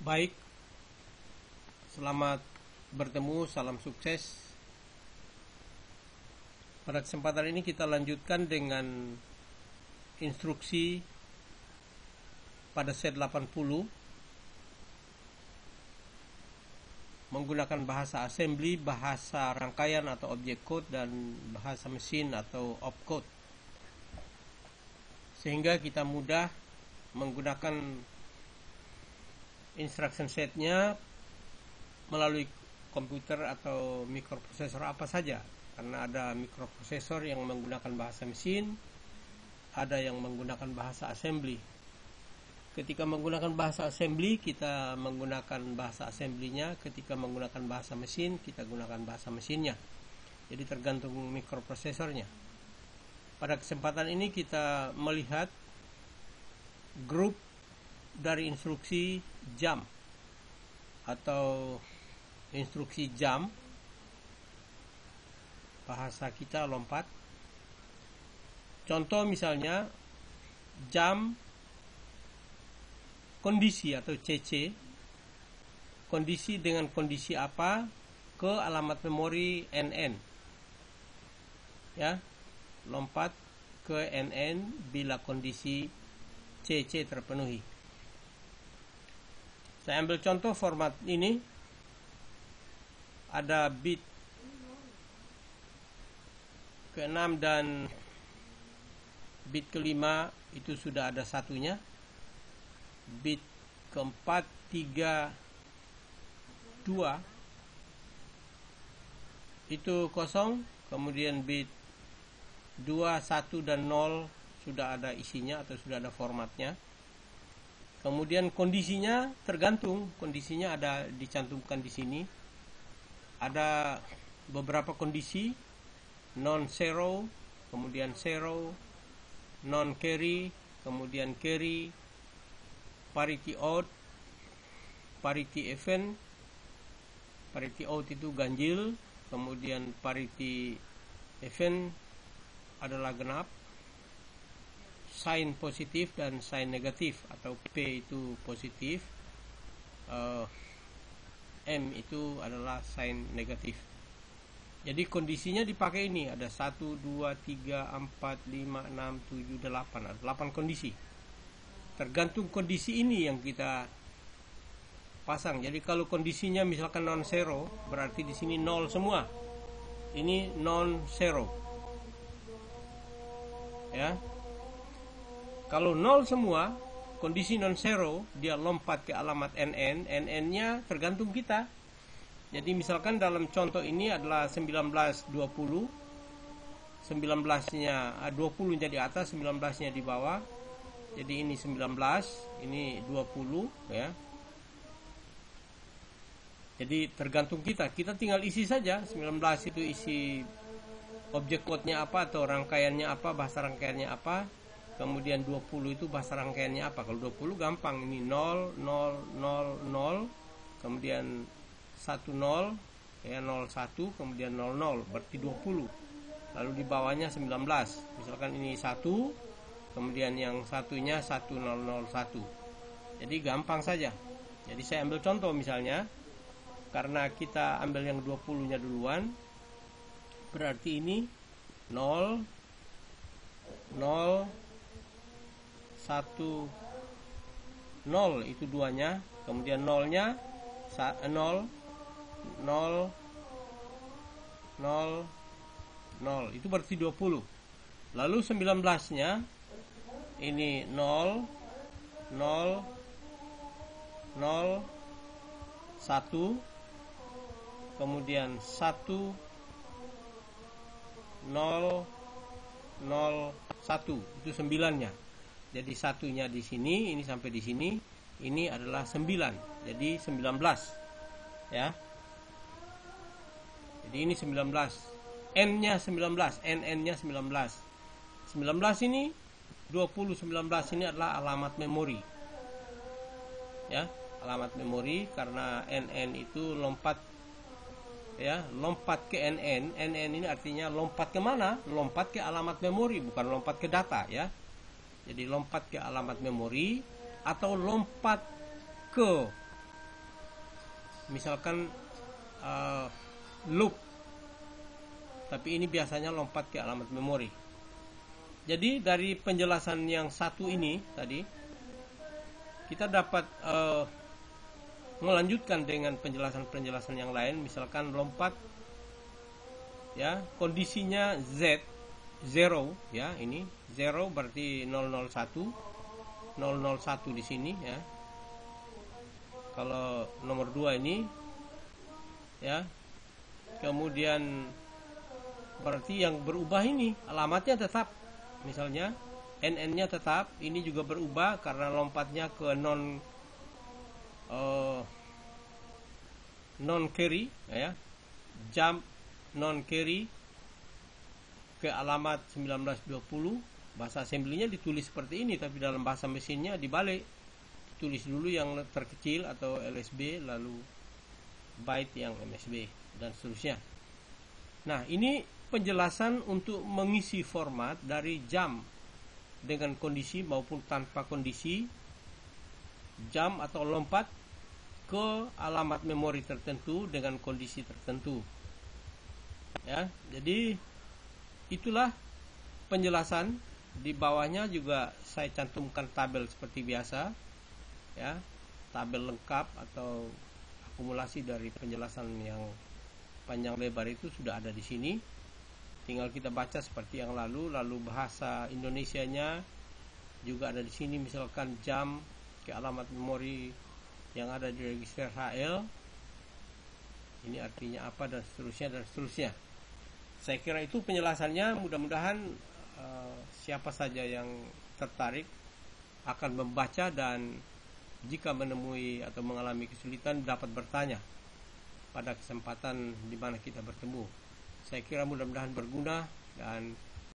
Baik, selamat bertemu, salam sukses. Pada kesempatan ini kita lanjutkan dengan instruksi pada set 80 menggunakan bahasa assembly, bahasa rangkaian atau object code, dan bahasa mesin atau opcode, sehingga kita mudah menggunakan instruction setnya melalui komputer atau mikroprosesor apa saja, karena ada mikroprosesor yang menggunakan bahasa mesin, ada yang menggunakan bahasa assembly. Ketika menggunakan bahasa assembly, kita menggunakan bahasa assembly-nya. Ketika menggunakan bahasa mesin, kita gunakan bahasa mesinnya. Jadi tergantung mikroprosesornya. Pada kesempatan ini kita melihat grup dari instruksi jump atau instruksi jump, bahasa kita lompat. Contoh misalnya jump kondisi atau CC, kondisi dengan kondisi apa ke alamat memori NN, ya, lompat ke NN bila kondisi CC terpenuhi. Saya ambil contoh format ini, ada bit ke-6 dan bit ke-5 itu sudah ada satunya, bit ke-4, 3, 2 itu kosong, kemudian bit 2, 1 dan 0 sudah ada isinya atau sudah ada formatnya. Kemudian kondisinya tergantung, kondisinya ada dicantumkan di sini. Ada beberapa kondisi, non zero, kemudian zero, non carry, kemudian carry, parity odd, parity even. Parity odd itu ganjil, kemudian parity even adalah genap. Sign positif dan sign negatif, atau P itu positif, M itu adalah sign negatif. Jadi kondisinya dipakai ini, ada 1, 2, 3, 4, 5, 6, 7, 8, ada 8 kondisi. Tergantung kondisi ini yang kita pasang. Jadi kalau kondisinya misalkan non zero, berarti di sini 0 semua. Ini non zero, ya. Kalau 0 semua, kondisi non zero, dia lompat ke alamat NN. NN-nya tergantung kita. Jadi misalkan dalam contoh ini adalah 19, 20. 19-nya 20-nya di atas, 19-nya di bawah. Jadi ini 19, ini 20, ya. Jadi tergantung kita. Kita tinggal isi saja. 19 itu isi objek code-nya apa atau rangkaiannya apa, bahasa rangkaiannya apa. Kemudian 20 itu bahasa rangkaiannya apa. Kalau 20 gampang, ini 0, 0, 0, 0, kemudian 1, 0, ya, 0, 1, kemudian 0, 0, berarti 20. Lalu di bawahnya 19. Misalkan ini 1, kemudian yang satunya 1, 0, 0, 1. Jadi gampang saja. Jadi saya ambil contoh misalnya, karena kita ambil yang 20-nya duluan, berarti ini 0, 0, 1, 0 itu duanya, kemudian 0-nya 0, 0, 0, 0, itu berarti 20. Lalu 19-nya ini 0, 0, 0, 1, kemudian 1, 0, 0, 1, itu 9-nya. Jadi satunya di sini, ini sampai di sini, ini adalah 9. Jadi 19, ya. Jadi ini 19. N-nya 19, NN-nya 19. 19 ini 20, 19 ini adalah alamat memori. Ya, alamat memori, karena NN itu lompat, ya, lompat ke NN. NN ini artinya lompat ke mana? Lompat ke alamat memori, bukan lompat ke data, ya. Jadi lompat ke alamat memori atau lompat ke misalkan loop, tapi ini biasanya lompat ke alamat memori. Jadi dari penjelasan yang satu ini tadi, kita dapat melanjutkan dengan penjelasan-penjelasan yang lain. Misalkan lompat, ya, kondisinya Z 0, ya, ini 0 berarti 001 di sini, ya. Kalau nomor 2 ini, ya, kemudian berarti yang berubah ini alamatnya tetap, misalnya NN-nya tetap, ini juga berubah karena lompatnya ke non carry, ya, jump non carry ke alamat 1920. Bahasa assembly-nya ditulis seperti ini, tapi dalam bahasa mesinnya dibalik, tulis dulu yang terkecil atau LSB, lalu byte yang MSB, dan seterusnya. Nah, ini penjelasan untuk mengisi format dari jump dengan kondisi maupun tanpa kondisi, jump atau lompat ke alamat memori tertentu dengan kondisi tertentu, ya. Jadi itulah penjelasan. Di bawahnya juga saya cantumkan tabel seperti biasa, ya, tabel lengkap atau akumulasi dari penjelasan yang panjang lebar itu sudah ada di sini. Tinggal kita baca seperti yang lalu bahasa Indonesianya juga ada di sini. Misalkan jump ke alamat memori yang ada di register HL, ini artinya apa, dan seterusnya. Saya kira itu penjelasannya. Mudah-mudahan siapa saja yang tertarik akan membaca, dan jika menemui atau mengalami kesulitan dapat bertanya pada kesempatan di mana kita bertemu. Saya kira mudah-mudahan berguna, dan